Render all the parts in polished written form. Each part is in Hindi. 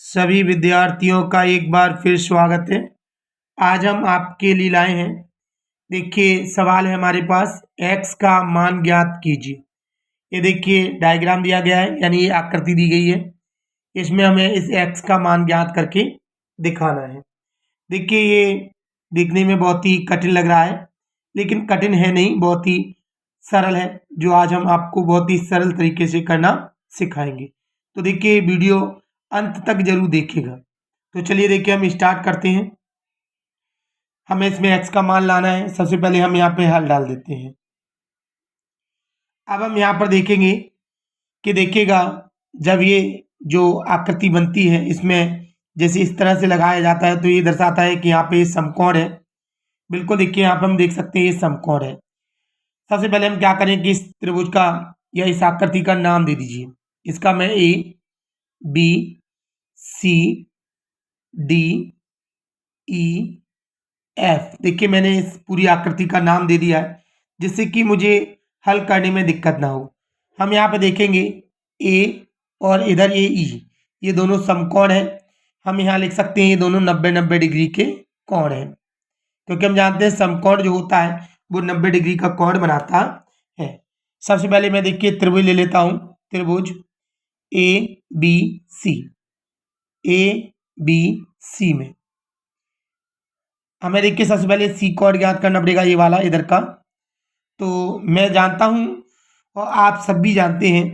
सभी विद्यार्थियों का एक बार फिर स्वागत है। आज हम आपके लिए लाए हैं। देखिए सवाल है हमारे पास, x का मान ज्ञात कीजिए। ये देखिए डायग्राम दिया गया है, यानी ये आकृति दी गई है। इसमें हमें इस x का मान ज्ञात करके दिखाना है। देखिए ये दिखने में बहुत ही कठिन लग रहा है, लेकिन कठिन है नहीं, बहुत ही सरल है, जो आज हम आपको बहुत ही सरल तरीके से करना सिखाएंगे। तो देखिए वीडियो अंत तक जरूर देखिएगा। तो चलिए देखिए हम स्टार्ट करते हैं। हमें इसमें x का मान लाना है। सबसे पहले हम यहाँ पे हल डाल देते हैं। अब हम यहाँ पर देखेंगे कि देखिएगा जब ये जो आकृति बनती है, इसमें जैसे इस तरह से लगाया जाता है तो ये दर्शाता है कि यहाँ पे समकोण है। बिल्कुल देखिए यहाँ पे हम देख सकते हैं ये समकोण है। सबसे पहले हम क्या करें कि इस त्रिभुज का या इस आकृति का नाम दे दीजिए। इसका मैं A B C D E F, देखिए मैंने इस पूरी आकृति का नाम दे दिया है, जिससे कि मुझे हल करने में दिक्कत ना हो। हम यहाँ पे देखेंगे ए और इधर ये ई, ये दोनों समकोण है। हम यहाँ लिख सकते हैं ये दोनों 90-90 डिग्री के कोण हैं, क्योंकि हम जानते हैं समकोण जो होता है वो 90 डिग्री का कोण बनाता है। सबसे पहले मैं देखिए त्रिभुज ले लेता हूँ। त्रिभुज ए बी सी, ए बी सी में हमें देखिए सबसे पहले सी कोण ज्ञात करना पड़ेगा, ये वाला इधर का। तो मैं जानता हूं और आप सब भी जानते हैं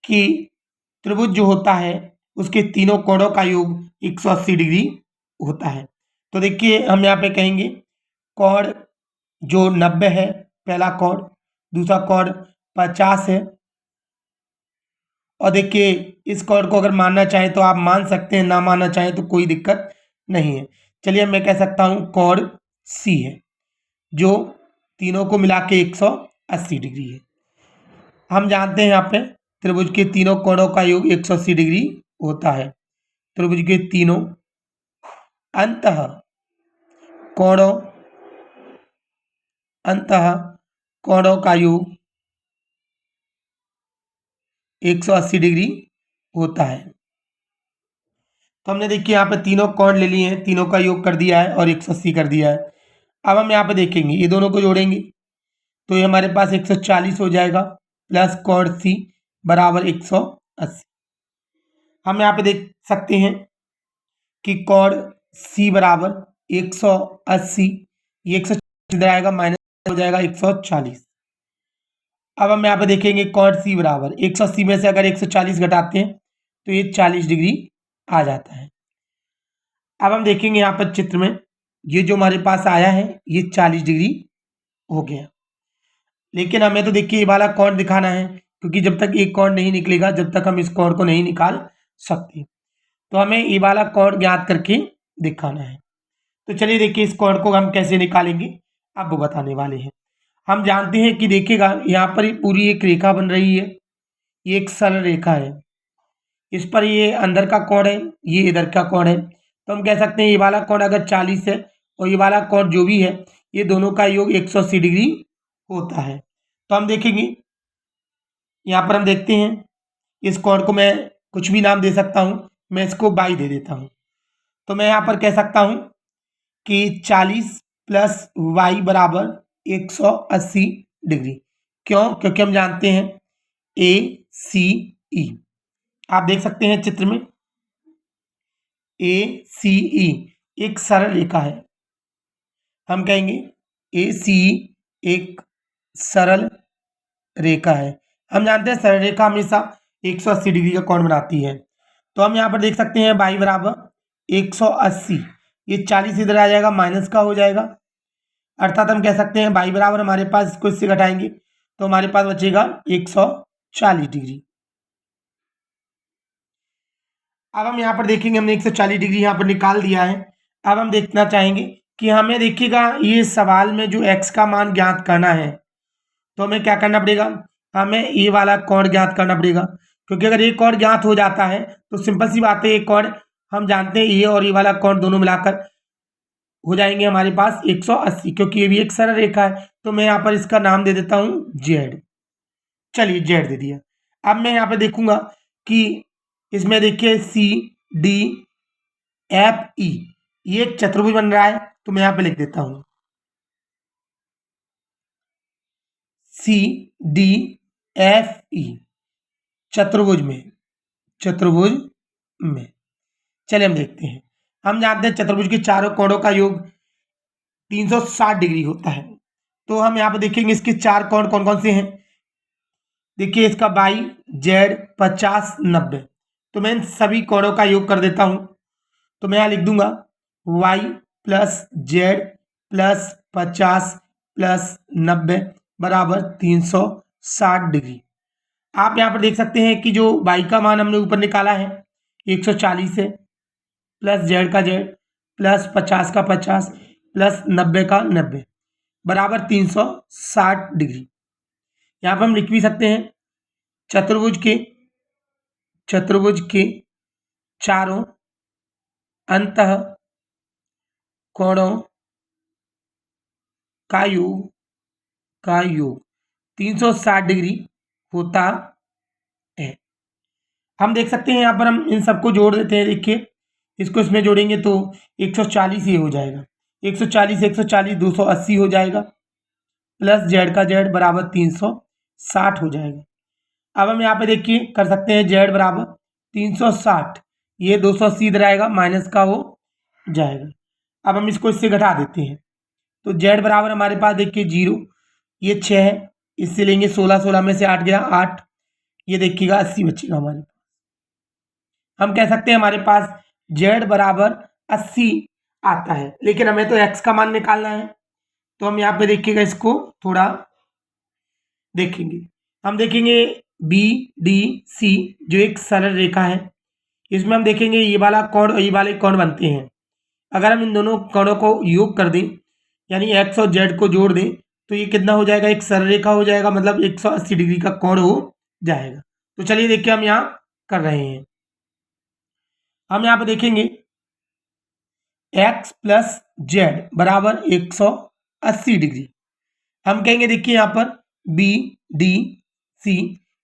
कि त्रिभुज जो होता है उसके तीनों कोणों का योग 180 डिग्री होता है। तो देखिए हम यहाँ पे कहेंगे कोण जो 90 है पहला कोण, दूसरा कोण 50 है, और देखिए इस कोण को अगर मानना चाहे तो आप मान सकते हैं, ना मानना चाहे तो कोई दिक्कत नहीं है। चलिए मैं कह सकता हूं कोण सी है, जो तीनों को मिला के 180 डिग्री है। हम जानते हैं यहाँ पे त्रिभुज के तीनों कोणों का योग 180 डिग्री होता है। त्रिभुज के तीनों अंतः कोणों का योग 180 डिग्री होता है। तो हमने देखिए यहाँ पे तीनों कोण ले लिए हैं, तीनों का योग कर दिया है और 180 कर दिया है। अब हम यहाँ पे देखेंगे ये दोनों को जोड़ेंगे तो ये हमारे पास 140 हो जाएगा, प्लस कोण सी बराबर 180। हम यहाँ पे देख सकते हैं कि कोण सी बराबर 180, ये 140 इधर आएगा, माइनस हो जाएगा 140। अब हम यहाँ पे देखेंगे कोण सी बराबर 180 में से अगर 140 घटाते हैं तो ये 40 डिग्री आ जाता है। अब हम देखेंगे यहाँ पर चित्र में ये जो हमारे पास आया है ये 40 डिग्री हो गया, लेकिन हमें तो देखिए ये वाला कोण दिखाना है, क्योंकि जब तक एक कोण नहीं निकलेगा जब तक हम इस कोण को नहीं निकाल सकते। तो हमें ये वाला कोण ज्ञात करके दिखाना है। तो चलिए देखिए इस कोण को हम कैसे निकालेंगे अब वो बताने वाले हैं। हम जानते हैं कि देखिएगा यहाँ पर पूरी एक रेखा बन रही है, ये एक सरल रेखा है, इस पर ये अंदर का कोण है, ये इधर का कोण है। तो हम कह सकते हैं ये वाला कोण अगर 40 है और ये वाला कोण जो भी है ये दोनों का योग 180 डिग्री होता है। तो हम देखेंगे यहाँ पर हम देखते हैं इस कोण को मैं कुछ भी नाम दे सकता हूँ, मैं इसको बाई दे देता हूँ। तो मैं यहाँ पर कह सकता हूँ कि 40 प्लस वाई बराबर 180 डिग्री। क्यों? क्योंकि हम जानते हैं ए सी ई, आप देख सकते हैं चित्र में ए सी ई एक सरल रेखा है। हम कहेंगे ए सी एक सरल रेखा है। हम जानते हैं सरल रेखा हमेशा 180 डिग्री का कोण बनाती है। तो हम यहाँ पर देख सकते हैं बाई बराबर 180, ये 40 इधर आ जाएगा, माइनस का हो जाएगा, अर्थात हम कह सकते हैं बाई बराबर हमारे पास इसको इससे घटाएंगे तो हमारे पास बचेगा 140 डिग्री। अब हम यहाँ पर देखेंगे हमने 140 डिग्री यहाँ पर निकाल दिया है। अब हम देखना चाहेंगे कि हमें देखिएगा ये सवाल में जो x का मान ज्ञात करना है तो हमें क्या करना पड़ेगा, हमें ये वाला कोण ज्ञात करना पड़ेगा, क्योंकि अगर ये कोण ज्ञात हो जाता है तो सिंपल सी बात है ये कोण हम जानते हैं ये और ये वाला कोण दोनों मिलाकर हो जाएंगे हमारे पास 180, क्योंकि ये भी एक सरल रेखा है। तो मैं यहाँ पर इसका नाम दे देता हूँ जेड। चलिए जेड दे दिया। अब मैं यहाँ पे देखूंगा कि इसमें देखिए सी डी एफ ई, ये एक चतुर्भुज बन रहा है, तो मैं यहां पे लिख देता हूं सी डी एफ ई, चतुर्भुज में, चतुर्भुज में। चलिए हम देखते हैं। हम जानते हैं चतुर्भुज के चारों कोणों का योग 360 डिग्री होता है। तो हम यहाँ पे देखेंगे इसके चार कोण कौन कौन से हैं। देखिए इसका बाई जेड 50 90, तो मैं इन सभी कोणों का योग कर देता हूं। तो मैं यहाँ लिख दूंगा Y plus Z plus 50 plus 90 बराबर 360 डिग्री। आप यहाँ पर देख सकते हैं कि जो वाई का मान हमने ऊपर निकाला है 140 है, प्लस जेड का जेड प्लस 50 का 50 प्लस 90 का 90 बराबर 360 डिग्री। यहाँ पर हम लिख भी सकते हैं चतुर्भुज के चारों अंतः कोणों का योग 360 डिग्री होता है। हम देख सकते हैं यहाँ पर हम इन सबको जोड़ देते हैं। देखिए इसको इसमें जोड़ेंगे तो 140 ये हो जाएगा, 140 140 280 हो जाएगा, प्लस जेड का जेड बराबर 360 हो जाएगा। अब हम यहाँ पे देखिए कर सकते हैं जेड बराबर 360, ये 280 इधर आएगा, माइनस का हो जाएगा। अब हम इसको इससे घटा देते हैं, तो जेड बराबर हमारे पास देखिए 0, ये 6 है, इससे लेंगे 16, 16 में से 8 गया 8, ये देखिएगा 80 बचेगा हमारे पास। हम कह सकते हैं हमारे पास जेड बराबर 80 आता है, लेकिन हमें तो एक्स का मान निकालना है। तो हम यहाँ पे देखिएगा इसको थोड़ा देखेंगे। हम देखेंगे बी डी सी जो एक सरल रेखा है, इसमें हम देखेंगे ये वाला कोण और ये वाले कोण बनते हैं। अगर हम इन दोनों कोणों को योग कर दें, यानी एक्स और जेड को जोड़ दें, तो ये कितना हो जाएगा, एक सरल रेखा हो जाएगा, मतलब 180 डिग्री का कोण हो जाएगा। तो चलिए देखिए हम यहाँ कर रहे हैं। हम यहाँ पे देखेंगे एक्स प्लस जेड बराबर 180 डिग्री। हम कहेंगे देखिए यहाँ पर बी डी सी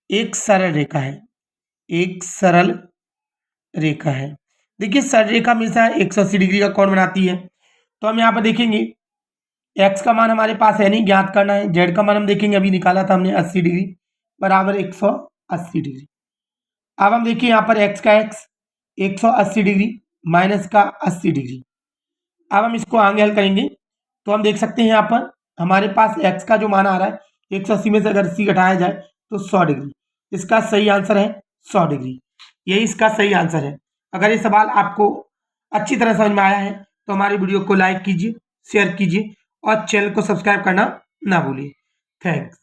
एक सरल रेखा है, एक सरल रेखा है। देखिए सरल रेखा हमेशा 180 डिग्री का कोण बनाती है। तो हम यहाँ पर देखेंगे एक्स का मान हमारे पास है नहीं, ज्ञात करना है। जेड का मान हम देखेंगे, अभी निकाला था हमने 80 डिग्री बराबर 180 डिग्री। अब हम देखिए यहाँ पर एक्स का एक्स 180 डिग्री माइनस का 80 डिग्री। अब हम इसको आगे हल करेंगे तो हम देख सकते हैं यहाँ पर हमारे पास एक्स का जो मान आ रहा है 180 में से अगर 80 घटाया जाए तो 100 डिग्री। इसका सही आंसर है 100 डिग्री, यही इसका सही आंसर है। अगर ये सवाल आपको अच्छी तरह समझ में आया है तो हमारी वीडियो को लाइक कीजिए, शेयर कीजिए और चैनल को सब्सक्राइब करना ना भूलिए। थैंक्स।